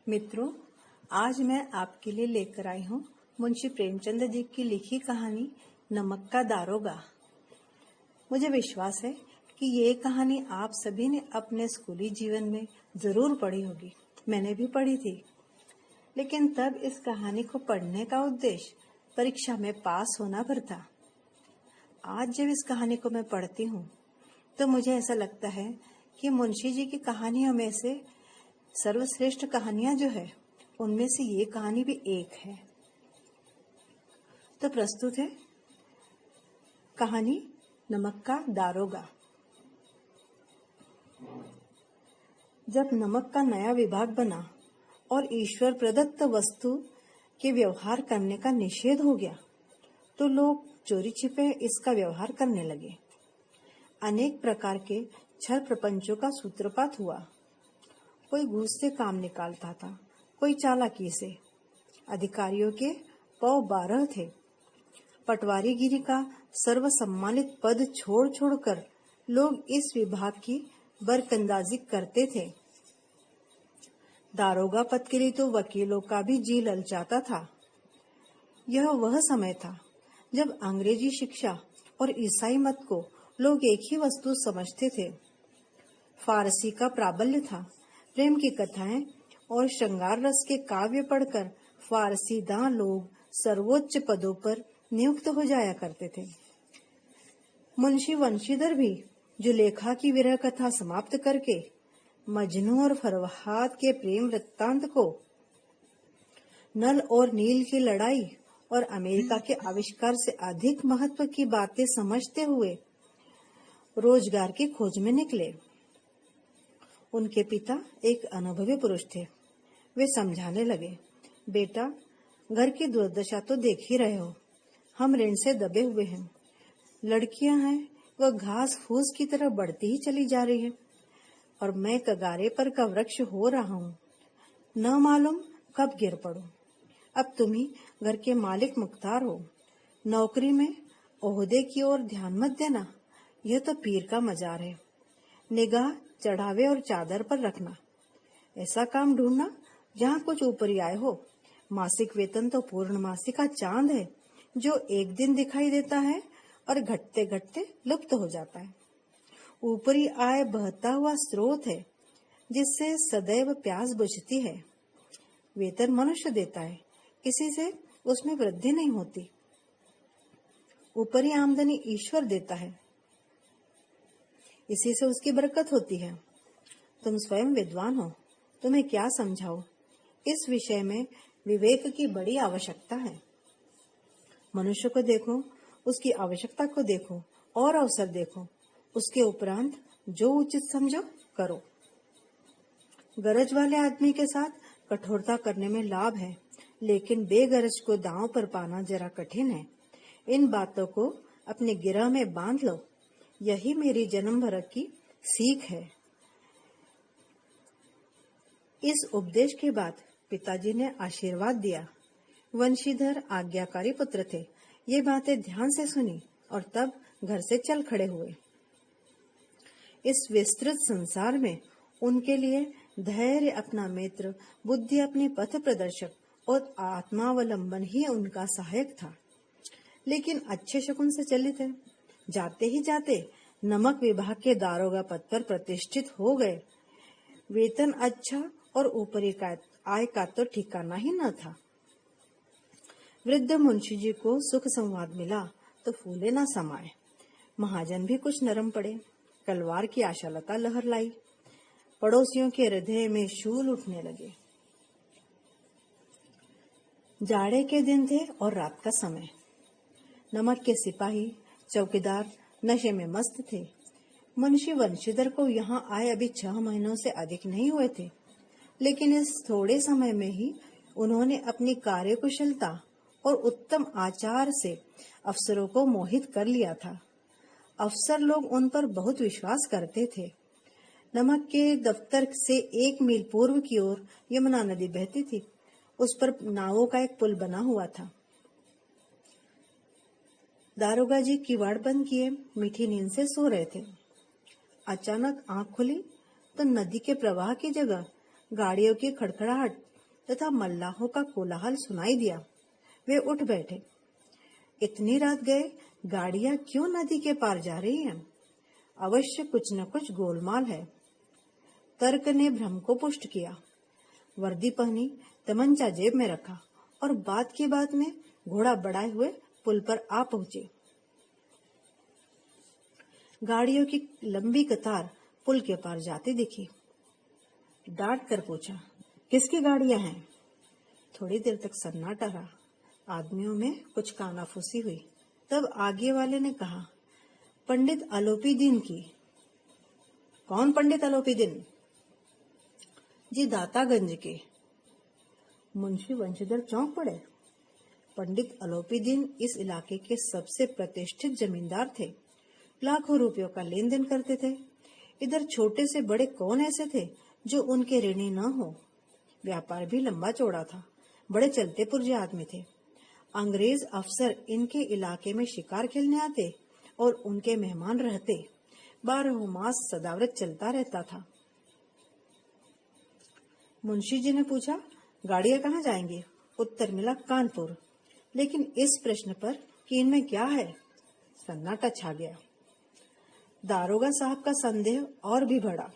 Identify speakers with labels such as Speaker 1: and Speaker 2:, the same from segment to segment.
Speaker 1: मित्रों, आज मैं आपके लिए लेकर आई हूँ मुंशी प्रेमचंद जी की लिखी कहानी नमक का दारोगा। मुझे विश्वास है कि ये कहानी आप सभी ने अपने स्कूली जीवन में जरूर पढ़ी होगी। मैंने भी पढ़ी थी, लेकिन तब इस कहानी को पढ़ने का उद्देश्य परीक्षा में पास होना भर था। आज जब इस कहानी को मैं पढ़ती हूँ तो मुझे ऐसा लगता है कि मुंशी जी की कहानियों में से सर्वश्रेष्ठ कहानियां जो है उनमें से ये कहानी भी एक है। तो प्रस्तुत है कहानी नमक का दारोगा। जब नमक का नया विभाग बना और ईश्वर प्रदत्त वस्तु के व्यवहार करने का निषेध हो गया तो लोग चोरी छिपे इसका व्यवहार करने लगे। अनेक प्रकार के छल प्रपंचों का सूत्रपात हुआ। कोई घूस से काम निकालता था, कोई चालाकी से। अधिकारियों के पौ 12 थे। पटवारीगिरी का सर्वसम्मानित पद छोड़ छोड़कर लोग इस विभाग की बरकंदाजी करते थे। दारोगा पद के लिए तो वकीलों का भी जी ललचाता था। यह वह समय था जब अंग्रेजी शिक्षा और ईसाई मत को लोग एक ही वस्तु समझते थे। फारसी का प्राबल्य था। प्रेम की कथाएं और श्रृंगार रस के काव्य पढ़कर फारसी दां लोग सर्वोच्च पदों पर नियुक्त हो जाया करते थे। मुंशी वंशीधर भी जुलेखा की विरह कथा समाप्त करके मजनू और फरहाद के प्रेम वृत्तांत को, नल और नील की लड़ाई और अमेरिका के आविष्कार से अधिक महत्व की बातें समझते हुए रोजगार की खोज में निकले। उनके पिता एक अनुभवी पुरुष थे। वे समझाने लगे, बेटा, घर की दुर्दशा तो देख ही रहे हो। हम ऋण से दबे हुए हैं। लड़कियां हैं, वह घास फूस की तरह बढ़ती ही चली जा रही है और मैं कगारे पर का वृक्ष हो रहा हूँ। न मालूम कब गिर पड़ूं। अब तुम ही घर के मालिक मुख्तार हो। नौकरी में ओहदे की ओर ध्यान मत देना। यह तो पीर का मजार है। निगाह चढ़ावे और चादर पर रखना। ऐसा काम ढूंढना जहाँ कुछ ऊपरी आय हो। मासिक वेतन तो पूर्णमासी का चांद है जो एक दिन दिखाई देता है और घटते घटते लुप्त हो जाता है। ऊपरी आय बहता हुआ स्रोत है जिससे सदैव प्यास बुझती है। वेतन मनुष्य देता है, किसी से उसमें वृद्धि नहीं होती। ऊपरी आमदनी ईश्वर देता है, इसी से उसकी बरकत होती है। तुम स्वयं विद्वान हो, तुम्हें क्या समझाओ। इस विषय में विवेक की बड़ी आवश्यकता है। मनुष्य को देखो, उसकी आवश्यकता को देखो और अवसर देखो। उसके उपरांत जो उचित समझो करो। गरज वाले आदमी के साथ कठोरता करने में लाभ है, लेकिन बेगरज को दांव पर पाना जरा कठिन है। इन बातों को अपने गिरह में बांध लो। यही मेरी जन्म भर की सीख है। इस उपदेश के बाद पिताजी ने आशीर्वाद दिया। वंशीधर आज्ञाकारी पुत्र थे। ये बातें ध्यान से सुनी और तब घर से चल खड़े हुए। इस विस्तृत संसार में उनके लिए धैर्य अपना मित्र, बुद्धि अपनी पथ प्रदर्शक और आत्मावलंबन ही उनका सहायक था। लेकिन अच्छे शकुन से चलित है। जाते ही जाते नमक विभाग के दारोगा पद पर प्रतिष्ठित हो गए। वेतन अच्छा और ऊपरी आय का तो ठिकाना ही न था। वृद्ध मुंशी जी को सुख संवाद मिला तो फूले न समाये। महाजन भी कुछ नरम पड़े। तलवार की आशालता लहर लाई। पड़ोसियों के हृदय में शूल उठने लगे। जाड़े के दिन थे और रात का समय। नमक के सिपाही चौकीदार नशे में मस्त थे। मुंशी वंशीधर को यहाँ आए अभी 6 महीनों से अधिक नहीं हुए थे, लेकिन इस थोड़े समय में ही उन्होंने अपनी कार्यकुशलता और उत्तम आचार से अफसरों को मोहित कर लिया था। अफसर लोग उन पर बहुत विश्वास करते थे। नमक के दफ्तर से 1 मील पूर्व की ओर यमुना नदी बहती थी। उस पर नावों का एक पुल बना हुआ था। दारोगा जी किवाड़ बंद किए मीठी नींद से सो रहे थे। अचानक आंख खुली तो नदी के प्रवाह की जगह गाड़ियों की खड़खड़ाहट तथा मल्लाहों का कोलाहल सुनाई दिया। वे उठ बैठे। इतनी रात गए गाड़ियां क्यों नदी के पार जा रही हैं? अवश्य कुछ न कुछ गोलमाल है। तर्क ने भ्रम को पुष्ट किया। वर्दी पहनी, तमंचा जेब में रखा और बात की बात में घोड़ा बढ़ाए हुए पुल पर आ पहुंचे। गाड़ियों की लंबी कतार पुल के पार जाती दिखी। डांट कर पूछा, किसकी गाड़ियां हैं? थोड़ी देर तक सन्नाटा रहा। आदमियों में कुछ कानाफूसी हुई। तब आगे वाले ने कहा, पंडित आलोपीदीन की। कौन पंडित आलोपीदीन? जी दातागंज के। मुंशी वंशीधर चौंक पड़े। पंडित आलोपीदीन इस इलाके के सबसे प्रतिष्ठित जमींदार थे। लाखों रुपयों का लेन देन करते थे। इधर छोटे से बड़े कौन ऐसे थे जो उनके ऋणी न हो। व्यापार भी लंबा चौड़ा था। बड़े चलते पुरजे आदमी थे। अंग्रेज अफसर इनके इलाके में शिकार खेलने आते और उनके मेहमान रहते। 12 मास सदाव्रत चलता रहता था। मुंशी जी ने पूछा, गाड़ियां कहाँ जाएंगी? उत्तर मिला, कानपुर। लेकिन इस प्रश्न पर कि इनमें क्या है, सन्नाटा छा गया। दारोगा साहब का संदेह और भी बढ़ा।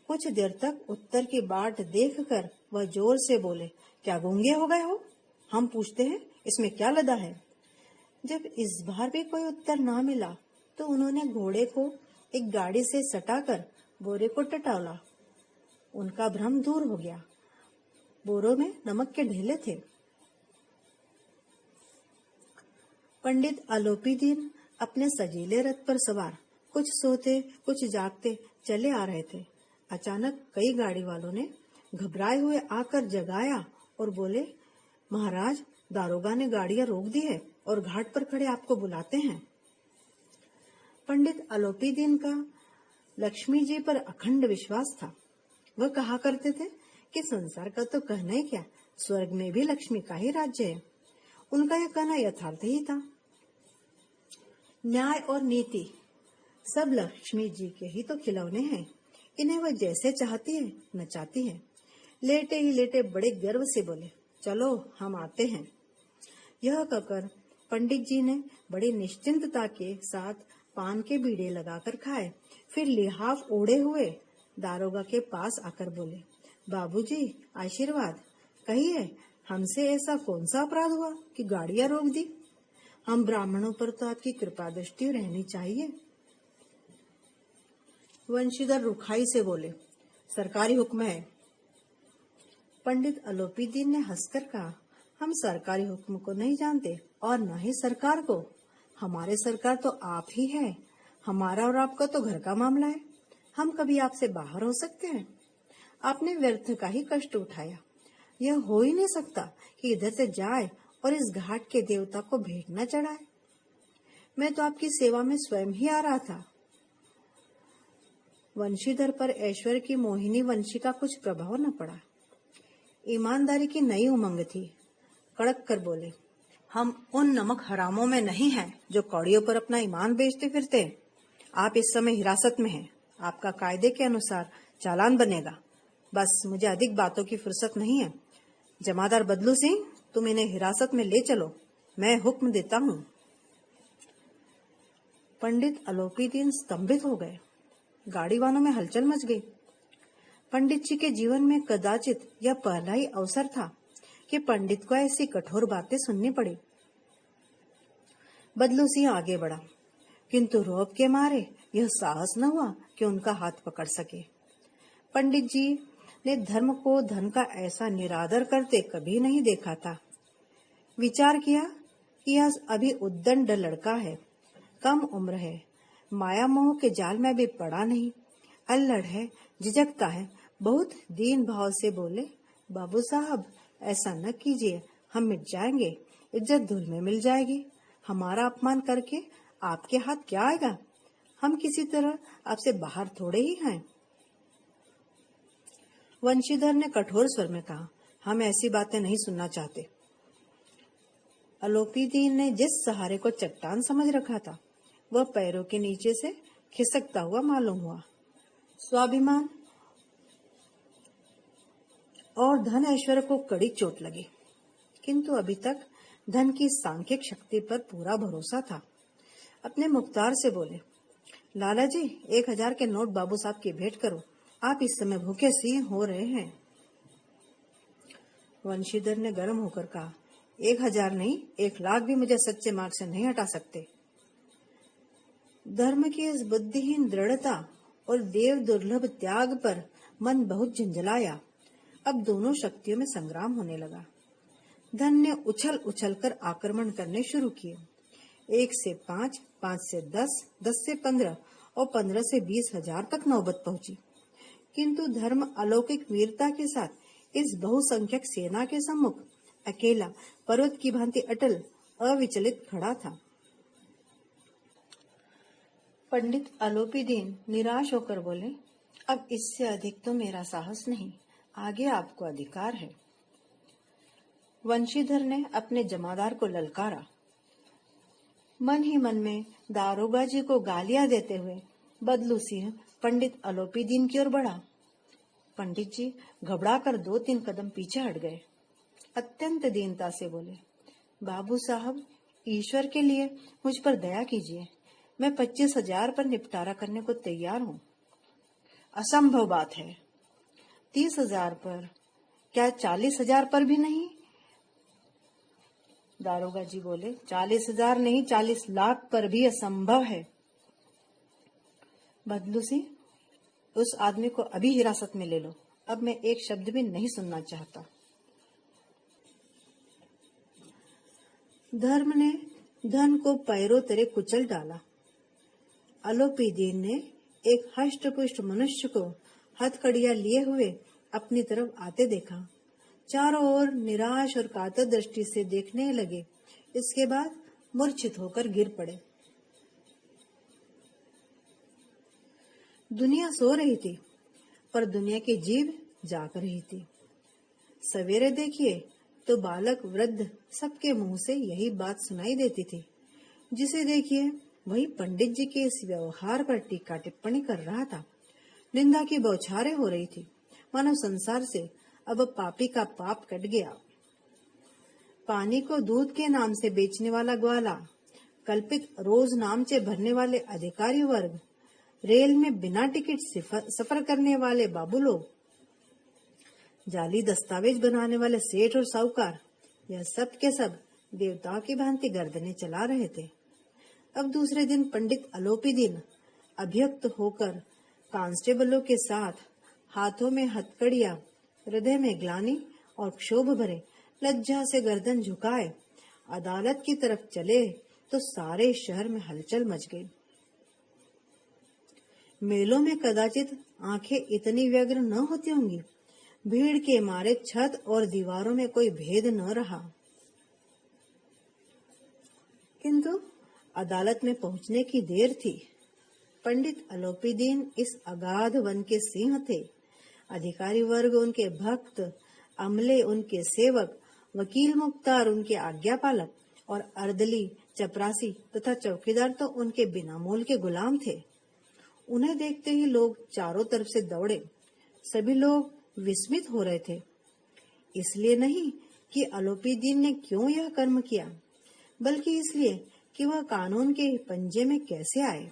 Speaker 1: कुछ देर तक उत्तर की बाट देखकर वह जोर से बोले, क्या गूंगे हो गए हो? हम पूछते हैं इसमें क्या लदा है? जब इस बार भी कोई उत्तर ना मिला तो उन्होंने घोड़े को एक गाड़ी से सटाकर बोरे को टटोला। उनका भ्रम दूर हो गया। बोरों में नमक के ढेले थे। पंडित आलोपीदीन अपने सजीले रथ पर सवार कुछ सोते कुछ जागते चले आ रहे थे। अचानक कई गाड़ी वालों ने घबराए हुए आकर जगाया और बोले, महाराज, दारोगा ने गाड़ियां रोक दी है और घाट पर खड़े आपको बुलाते हैं। पंडित आलोपीदीन का लक्ष्मी जी पर अखंड विश्वास था। वह कहा करते थे कि संसार का तो कहना ही क्या, स्वर्ग में भी लक्ष्मी का ही राज्य है। उनका यह कहना यथार्थ ही था। न्याय और नीति सब लक्ष्मी जी के ही तो खिलौने हैं। इन्हें वह जैसे चाहती है नचाती है। लेटे ही लेटे बड़े गर्व से बोले, चलो हम आते हैं। यह कहकर पंडित जी ने बड़ी निश्चिंतता के साथ पान के बीड़े लगाकर खाए। फिर लिहाफ ओढ़े हुए दारोगा के पास आकर बोले, बाबूजी आशीर्वाद, कहिए हमसे ऐसा कौन सा अपराध हुआ कि गाड़ियां रोक दी? हम ब्राह्मणों पर तो आपकी कृपा दृष्टि रहनी चाहिए। वंशीधर रुखाई से बोले, सरकारी हुक्म है। पंडित आलोपीदीन ने हंसकर कहा, हम सरकारी हुक्म को नहीं जानते और न ही सरकार को। हमारे सरकार तो आप ही है। हमारा और आपका तो घर का मामला है। हम कभी आपसे बाहर हो सकते हैं? आपने व्यर्थ का ही कष्ट उठाया। यह हो ही नहीं सकता कि इधर से जाए और इस घाट के देवता को भेंट न चढ़ाए। मैं तो आपकी सेवा में स्वयं ही आ रहा था। वंशीधर पर ऐश्वर्य की मोहिनी वंशी का कुछ प्रभाव न पड़ा। ईमानदारी की नई उमंग थी। कड़क कर बोले, हम उन नमक हरामों में नहीं हैं जो कौड़ियों पर अपना ईमान बेचते फिरते। आप इस समय हिरासत में हैं। आपका कायदे के अनुसार चालान बनेगा। बस मुझे अधिक बातों की फुर्सत नहीं है। जमादार बदलू सिंह, तुम इन्हें हिरासत में ले चलो। मैं हुक्म देता हूँ। पंडित आलोपीदीन स्तंभित हो गए। गाड़ी वालों में हलचल मच गई। पंडित जी के जीवन में कदाचित यह पहला ही अवसर था कि पंडित को ऐसी कठोर बातें सुननी पड़ी। बदलू सिंह आगे बढ़ा, किंतु रौब के मारे यह साहस न हुआ कि उनका हाथ पकड़ सके। पंडित जी ने धर्म को धन का ऐसा निरादर करते कभी नहीं देखा था। विचार किया कि यह अभी उद्दंड लड़का है, कम उम्र है, माया मोह के जाल में अभी पड़ा नहीं, अल्लड़ है, झिझकता है। बहुत दीन भाव से बोले, बाबू साहब ऐसा न कीजिए, हम मिट जाएंगे, इज्जत धूल में मिल जाएगी। हमारा अपमान करके आपके हाथ क्या आएगा? हम किसी तरह आपसे बाहर थोड़े ही हैं। वंशीधर ने कठोर स्वर में कहा, हम ऐसी बातें नहीं सुनना चाहते। आलोपीदीन ने जिस सहारे को चट्टान समझ रखा था वह पैरों के नीचे से खिसकता हुआ मालूम हुआ। स्वाभिमान और धन ऐश्वर्य को कड़ी चोट लगी, किंतु अभी तक धन की सांख्यिक शक्ति पर पूरा भरोसा था। अपने मुख्तार से बोले, लाला जी 1000 के नोट बाबू साहब की भेंट करो, आप इस समय भूखे सिंह हो रहे हैं। वंशीधर ने गर्म होकर कहा, 1000 नहीं 1,00,000 भी मुझे सच्चे मार्ग से नहीं हटा सकते। धर्म की इस बुद्धिहीन दृढ़ता और देव दुर्लभ त्याग पर मन बहुत झंझलाया। अब दोनों शक्तियों में संग्राम होने लगा। धन ने उछल उछल कर आक्रमण करने शुरू किए। 1 से 5, 5 से 10, 10 से 15 और 15 से 20,000 तक नौबत पहुंची, किंतु धर्म अलौकिक वीरता के साथ इस बहुसंख्यक सेना के सम्मुख अकेला पर्वत की भांति अटल अविचलित खड़ा था। पंडित आलोपीदीन निराश होकर बोले, अब इससे अधिक तो मेरा साहस नहीं, आगे आपको अधिकार है। वंशीधर ने अपने जमादार को ललकारा। मन ही मन में दारोगा जी को गालियां देते हुए बदलू सिंह पंडित आलोपीदीन की ओर बढ़ा। पंडित जी घबराकर 2-3 कदम पीछे हट गए। अत्यंत दीनता से बोले, बाबू साहब ईश्वर के लिए मुझ पर दया कीजिए, मैं 25,000 पर निपटारा करने को तैयार हूँ। असंभव बात है। 30,000 पर, क्या 40,000 पर भी नहीं? दारोगा जी बोले, 40,000 नहीं 40 लाख पर भी असंभव है। बदलू सिंह, उस आदमी को अभी हिरासत में ले लो, अब मैं एक शब्द भी नहीं सुनना चाहता। धर्म ने धन को पैरों तले कुचल डाला। आलोपीदीन ने एक हष्ट-पुष्ट मनुष्य को हथकड़ियां लिए हुए अपनी तरफ आते देखा। चारों ओर निराश और कातर दृष्टि से देखने लगे। इसके बाद मूर्छित होकर गिर पड़े। दुनिया सो रही थी, पर दुनिया की जीभ जाग रही थी। सवेरे देखिए तो बालक वृद्ध सबके मुंह से यही बात सुनाई देती थी। जिसे देखिए वही पंडित जी के इस व्यवहार पर टीका टिप्पणी कर रहा था। निंदा की बौछारें हो रही थी, मानो संसार से अब पापी का पाप कट गया। पानी को दूध के नाम से बेचने वाला ग्वाला, कल्पित रोज नामचे भरने वाले अधिकारी वर्ग, रेल में बिना टिकट सफर करने वाले बाबू लोग, जाली दस्तावेज बनाने वाले सेठ और साहूकार, यह सब के सब देवताओं की भांति गर्दनें चला रहे थे। अब दूसरे दिन पंडित आलोपीदीन अभियुक्त होकर कांस्टेबलों के साथ हाथों में हथकड़ियां, हृदय में ग्लानि और क्षोभ भरे लज्जा से गर्दन झुकाए अदालत की तरफ चले तो सारे शहर में हलचल मच गई। मेलों में कदाचित आंखें इतनी व्यग्र न होती होंगी। भीड़ के मारे छत और दीवारों में कोई भेद न रहा। किंतु अदालत में पहुंचने की देर थी। पंडित आलोपीदीन इस अगाध वन के सिंह थे। अधिकारी वर्ग उनके भक्त, अमले उनके सेवक, वकील मुख्तार उनके आज्ञापालक और अर्दली, चपरासी तथा चौकीदार तो उनके बिना मोल के गुलाम थे। उन्हें देखते ही लोग चारों तरफ से दौड़े। सभी लोग विस्मित हो रहे थे, इसलिए नहीं कि आलोपीदीन ने क्यों यह कर्म किया, बल्कि इसलिए कि वह कानून के पंजे में कैसे आए।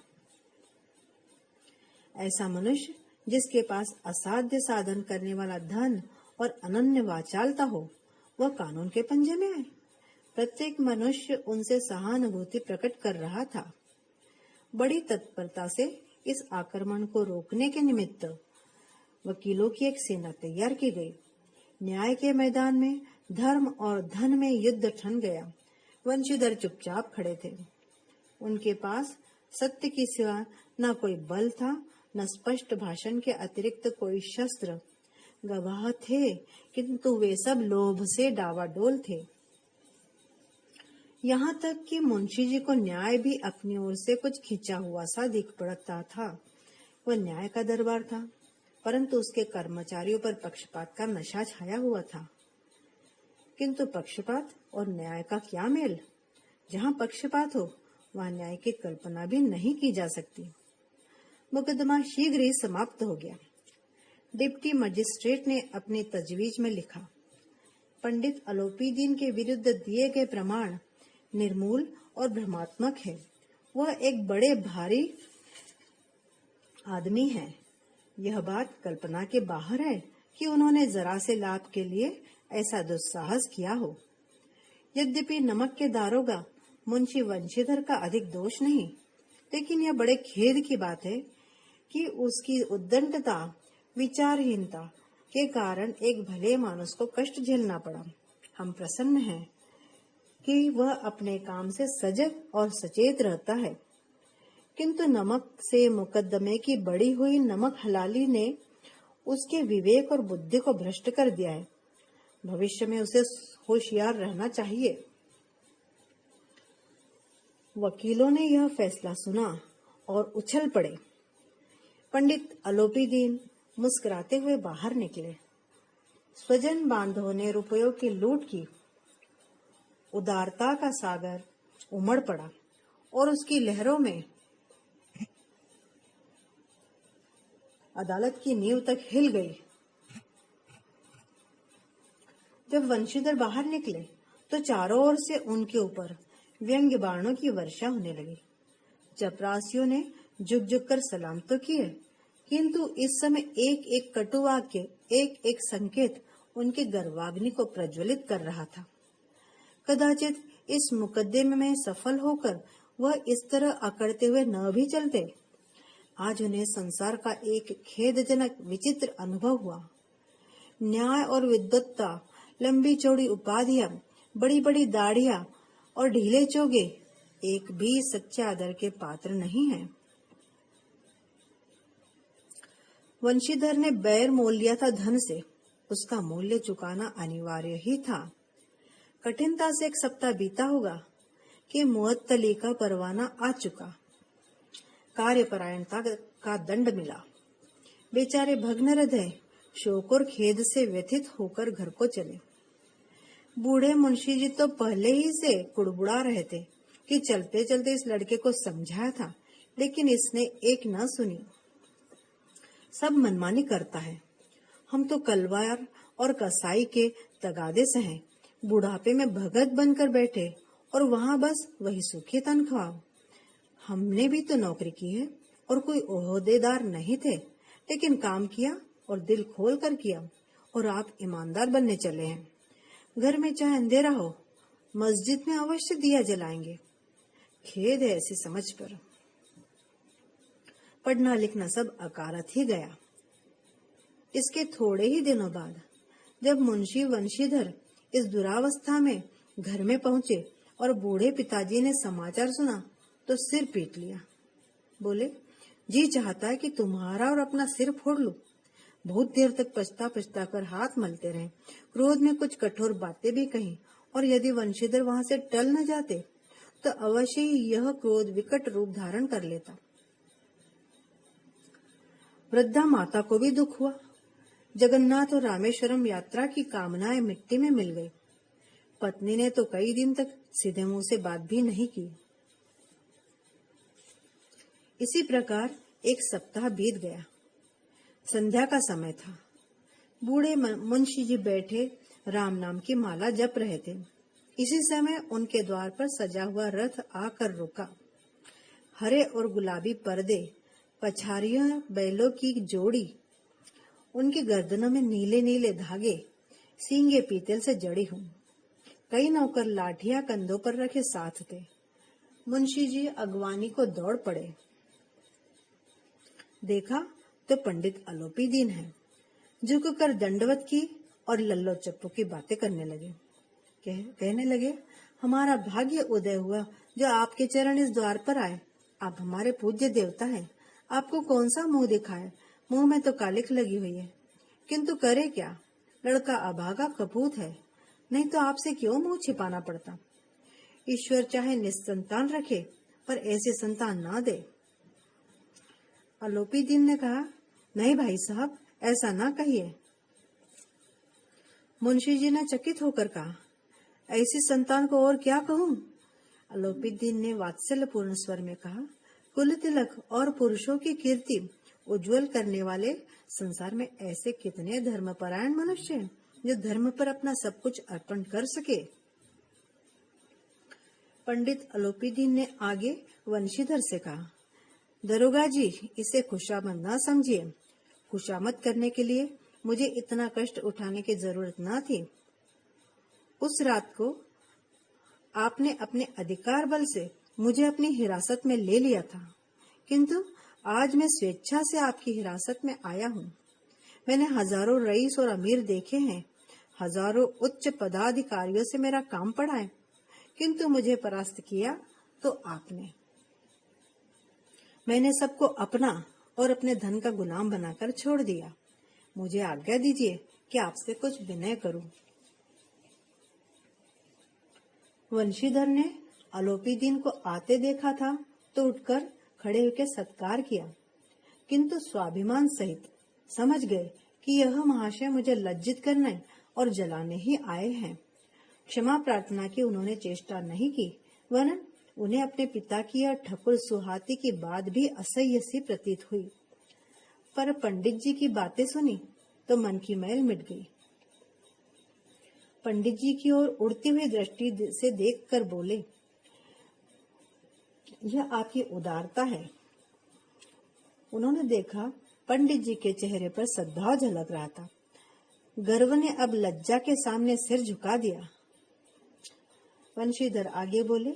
Speaker 1: ऐसा मनुष्य जिसके पास असाध्य साधन करने वाला धन और अनन्य वाचालता हो, वह कानून के पंजे में आए। प्रत्येक मनुष्य उनसे सहानुभूति प्रकट कर रहा था। बड़ी तत्परता से इस आक्रमण को रोकने के निमित्त वकीलों की एक सेना तैयार की गई। न्याय के मैदान में धर्म और धन में युद्ध ठन गया। वंशीधर चुपचाप खड़े थे। उनके पास सत्य की सिवा न कोई बल था, न स्पष्ट भाषण के अतिरिक्त कोई शस्त्र। गवाह थे, किंतु वे सब लोभ से डावाडोल थे। यहाँ तक कि मुंशी जी को न्याय भी अपनी ओर से कुछ खिंचा हुआ सा दिख पड़ता था। वह न्याय का दरबार था, परंतु उसके कर्मचारियों पर पक्षपात का नशा छाया हुआ था। किंतु पक्षपात और न्याय का क्या मेल? जहाँ पक्षपात हो वहाँ न्याय की कल्पना भी नहीं की जा सकती। मुकदमा शीघ्र ही समाप्त हो गया। डिप्टी मजिस्ट्रेट ने अपनी तजवीज में लिखा, पंडित अलोपीदीन के विरुद्ध दिए गए प्रमाण निर्मूल और भ्रमात्मक है। वह एक बड़े भारी आदमी है। यह बात कल्पना के बाहर है कि उन्होंने जरा से लाभ के लिए ऐसा दुस्साहस किया हो। यद्यपि नमक के दारोगा मुंशी वंशीधर का अधिक दोष नहीं, लेकिन यह बड़े खेद की बात है कि उसकी उद्दंडता, विचारहीनता के कारण एक भले मानुस को कष्ट झेलना पड़ा। हम प्रसन्न हैं कि वह अपने काम से सजग और सचेत रहता है, किंतु नमक से मुकदमे की बड़ी हुई नमक हलाली ने उसके विवेक और बुद्धि को भ्रष्ट कर दिया है। भविष्य में उसे होशियार रहना चाहिए। वकीलों ने यह फैसला सुना और उछल पड़े। पंडित अलोपीदीन मुस्कुराते हुए बाहर निकले। स्वजन बांधवों ने रुपयों की लूट की। उदारता का सागर उमड़ पड़ा और उसकी लहरों में अदालत की नींव तक हिल गई। जब वंशीधर बाहर निकले तो चारों ओर से उनके ऊपर व्यंग्य बाणों की वर्षा होने लगी। चपरासियों ने झुक झुक कर सलाम तो किए, किंतु इस समय एक एक कटु वाक्य, एक एक संकेत उनके गर्वाग्नि को प्रज्वलित कर रहा था। कदाचित इस मुकदमे में सफल होकर वह इस तरह अकड़ते हुए न भी चलते। आज उन्हें संसार का एक खेदजनक विचित्र अनुभव हुआ। न्याय और विद्वत्ता, लंबी चौड़ी उपाधियां, बड़ी बड़ी दाढ़ियां और ढीले चोगे एक भी सच्चे आदर के पात्र नहीं हैं। वंशीधर ने बैर मोल लिया था धन से, उसका मूल्य चुकाना अनिवार्य ही था। कठिनता से एक सप्ताह बीता होगा कि मुअत्तली का परवाना आ चुका। कार्यपरायणता का दंड मिला। बेचारे भग्न हृदय शोक और खेद से व्यथित होकर घर को चले। बूढ़े मुंशी जी तो पहले ही से कुड़बुड़ा रहे थे कि चलते चलते इस लड़के को समझाया था, लेकिन इसने एक न सुनी। सब मनमानी करता है। हम तो कलवार और कसाई के तगादे से हैं। बुढ़ापे में भगत बनकर बैठे और वहां बस वही सूखी तनख्वाह। हमने भी तो नौकरी की है और कोई ओहदेदार नहीं थे, लेकिन काम किया और दिल खोल कर किया, और आप ईमानदार बनने चले हैं। घर में चाहे अंधेरा हो, मस्जिद में अवश्य दिया जलाएंगे। खेद है ऐसी समझ पर। पढ़ना लिखना सब अकारत ही गया। इसके थोड़े ही दिनों बाद जब मुंशी वंशीधर इस दुरावस्था में घर में पहुंचे और बूढ़े पिताजी ने समाचार सुना तो सिर पीट लिया। बोले, जी चाहता है कि तुम्हारा और अपना सिर फोड़ लूं। बहुत देर तक पछता पछता कर हाथ मलते रहे। क्रोध में कुछ कठोर बातें भी कही, और यदि वंशीधर वहां से टल न जाते तो अवश्य ही यह क्रोध विकट रूप धारण कर लेता। वृद्धा माता को भी दुख हुआ। जगन्नाथ और रामेश्वरम यात्रा की कामनाएं मिट्टी में मिल गई। पत्नी ने तो कई दिन तक सीधे मुंह से बात भी नहीं की। इसी प्रकार एक सप्ताह बीत गया। संध्या का समय था। बूढ़े मुंशी जी बैठे राम नाम की माला जप रहे थे। इसी समय उनके द्वार पर सजा हुआ रथ आकर रुका। हरे और गुलाबी पर्दे, पछारियों बैलों की जोड़ी, उनकी गर्दनों में नीले नीले धागे, सींगे पीतल से जड़ी हुई। कई नौकर लाठियां कंधों पर रखे साथ थे। मुंशी जी अगवानी को दौड़ पड़े। देखा तो पंडित अलोपीदीन है। झुककर दंडवत की और लल्लो चप्पू की बातें करने लगे। कहने लगे, हमारा भाग्य उदय हुआ जो आपके चरण इस द्वार पर आए। आप हमारे पूज्य देवता हैं। आपको कौन सा मुंह दिखाए? मुंह में तो कालिख लगी हुई है, किंतु करे क्या? लड़का अभागा कपूत है, नहीं तो आपसे क्यों मुंह छिपाना पड़ता। ईश्वर चाहे निस्संतान रखे, पर ऐसे संतान ना दे। अलोपीदीन ने कहा, नहीं भाई साहब, ऐसा ना कहिए। मुंशी जी ने चकित होकर कहा, ऐसी संतान को और क्या कहूँ? अलोपीदीन ने वात्सल्यपूर्ण स्वर में कहा, कुल तिलक और पुरुषों की कीर्ति उज्जवल करने वाले संसार में ऐसे कितने धर्मपरायण मनुष्य हैं जो धर्म पर अपना सब कुछ अर्पण कर सके। पंडित अलोपीदीन ने आगे वंशीधर से कहा, दरोगा जी, इसे खुशामद न समझिए। खुशामद करने के लिए मुझे इतना कष्ट उठाने की जरूरत न थी। उस रात को आपने अपने अधिकार बल से मुझे अपनी हिरासत में ले लिया था, किंतु आज मैं स्वेच्छा से आपकी हिरासत में आया हूँ। मैंने हजारों रईस और अमीर देखे हैं, हजारों उच्च पदाधिकारियों से मेरा काम पड़ा है, किंतु मुझे परास्त किया तो आपने। मैंने सबको अपना और अपने धन का गुलाम बनाकर छोड़ दिया। मुझे आज्ञा दीजिए कि आपसे कुछ विनय करूं। वंशीधर ने अलोपीदीन को आते देखा था तो उठकर खड़े होकर सत्कार किया, किंतु स्वाभिमान सहित समझ गए कि यह महाशय मुझे लज्जित करने और जलाने ही आए हैं। क्षमा प्रार्थना की उन्होंने चेष्टा नहीं की, वरन उन्हें अपने पिता की यह ठकुर सुहाती की बात भी असह्य सी प्रतीत हुई। पर पंडित जी की बातें सुनी तो मन की मैल मिट गई। पंडित जी की ओर उड़ती हुई दृष्टि से देखकर बोले, यह आपकी उदारता है। उन्होंने देखा पंडित जी के चेहरे पर सद्भाव झलक रहा था। गर्व ने अब लज्जा के सामने सिर झुका दिया। वंशीधर आगे बोले,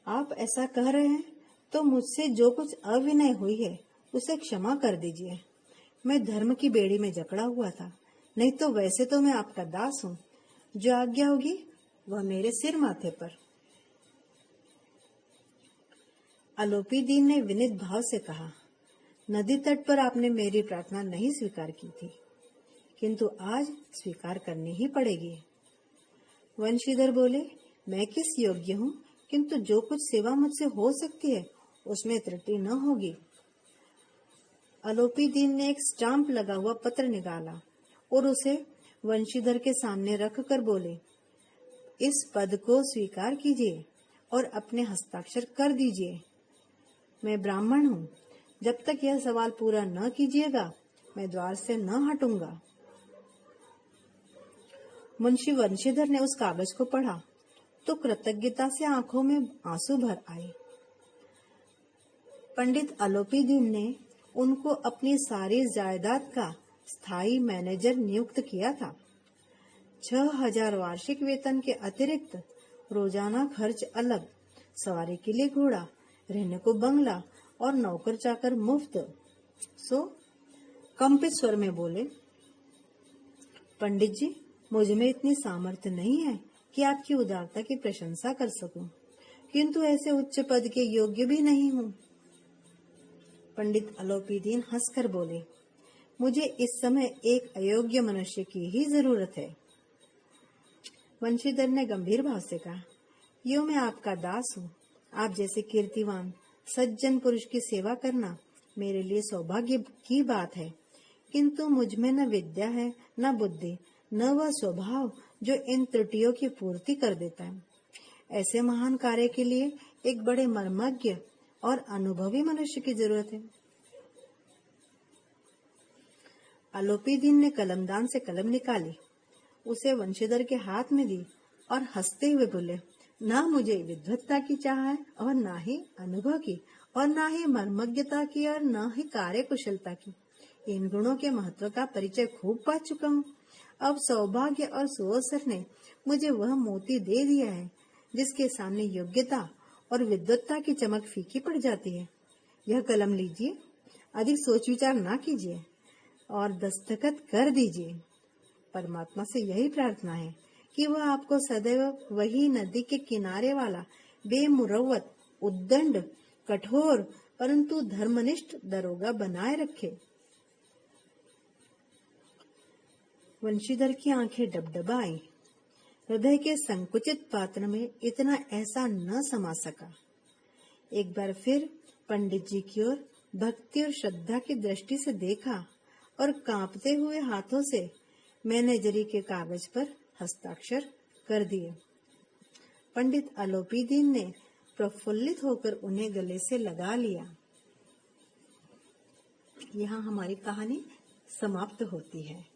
Speaker 1: आप ऐसा कह रहे हैं तो मुझसे जो कुछ अविनय हुई है उसे क्षमा कर दीजिए। मैं धर्म की बेड़ी में जकड़ा हुआ था, नहीं तो वैसे तो मैं आपका दास हूँ। जो आज्ञा होगी वह मेरे सिर माथे पर। अलोपीदीन ने विनीत भाव से कहा, नदी तट पर आपने मेरी प्रार्थना नहीं स्वीकार की थी, किंतु आज स्वीकार करनी ही पड़ेगी। वंशीधर बोले, मैं किस योग्य हूँ, किंतु जो कुछ सेवा मुझसे हो सकती है उसमें त्रुटि न होगी। अलोपीदीन ने एक स्टाम्प लगा हुआ पत्र निकाला और उसे वंशीधर के सामने रखकर बोले, इस पद को स्वीकार कीजिए और अपने हस्ताक्षर कर दीजिए। मैं ब्राह्मण हूँ, जब तक यह सवाल पूरा न कीजिएगा मैं द्वार से न हटूंगा। मुंशी वंशीधर ने उस कागज को पढ़ा तो कृतज्ञता से आंखों में आंसू भर आए। पंडित अलोपीदीन ने उनको अपनी सारी जायदाद का स्थायी मैनेजर नियुक्त किया था। 6,000 वार्षिक वेतन के अतिरिक्त रोजाना खर्च अलग, सवारी के लिए घोड़ा, रहने को बंगला और नौकर चाकर मुफ्त। सो कंपित स्वर में बोले, पंडित जी, मुझ में इतनी सामर्थ्य नहीं है कि आपकी उदारता की प्रशंसा कर सकूं, किंतु ऐसे उच्च पद के योग्य भी नहीं हूँ। पंडित अलोपीदीन हंसकर बोले, मुझे इस समय एक अयोग्य मनुष्य की ही जरूरत है। वंशीधर ने गंभीर भाव से कहा, यो मैं आपका दास हूँ। आप जैसे कीर्तिवान सज्जन पुरुष की सेवा करना मेरे लिए सौभाग्य की बात है, किंतु मुझ में न विद्या है, न बुद्धि, न वह स्वभाव जो इन त्रुटियों की पूर्ति कर देता है। ऐसे महान कार्य के लिए एक बड़े मर्मज्ञ और अनुभवी मनुष्य की जरूरत है। अलोपीदीन ने कलमदान से कलम निकाली, उसे वंशीधर के हाथ में दी और हंसते हुए बोले, ना मुझे विद्वत्ता की चाह है और ना ही अनुभव की और ना ही मर्मज्ञता की और ना ही कार्य कुशलता की। इन गुणों के महत्व का परिचय खूब पा चुका हूँ। अब सौभाग्य और सुअवसर ने मुझे वह मोती दे दिया है जिसके सामने योग्यता और विद्वत्ता की चमक फीकी पड़ जाती है। यह कलम लीजिए, अधिक सोच विचार ना कीजिए और दस्तखत कर दीजिए। परमात्मा से यही प्रार्थना है कि वह आपको सदैव वही नदी के किनारे वाला बेमुरव्वत, उद्दंड, कठोर परंतु धर्मनिष्ठ दरोगा बनाए रखे। वंशीधर की आंखें डबडबाई। हृदय के संकुचित पात्र में इतना ऐसा न समा सका। एक बार फिर पंडित जी की ओर भक्ति और श्रद्धा की दृष्टि से देखा और कांपते हुए हाथों से मैनेजरी के कागज पर हस्ताक्षर कर दिए। पंडित अलोपीदीन ने प्रफुल्लित होकर उन्हें गले से लगा लिया। यहाँ हमारी कहानी समाप्त होती है।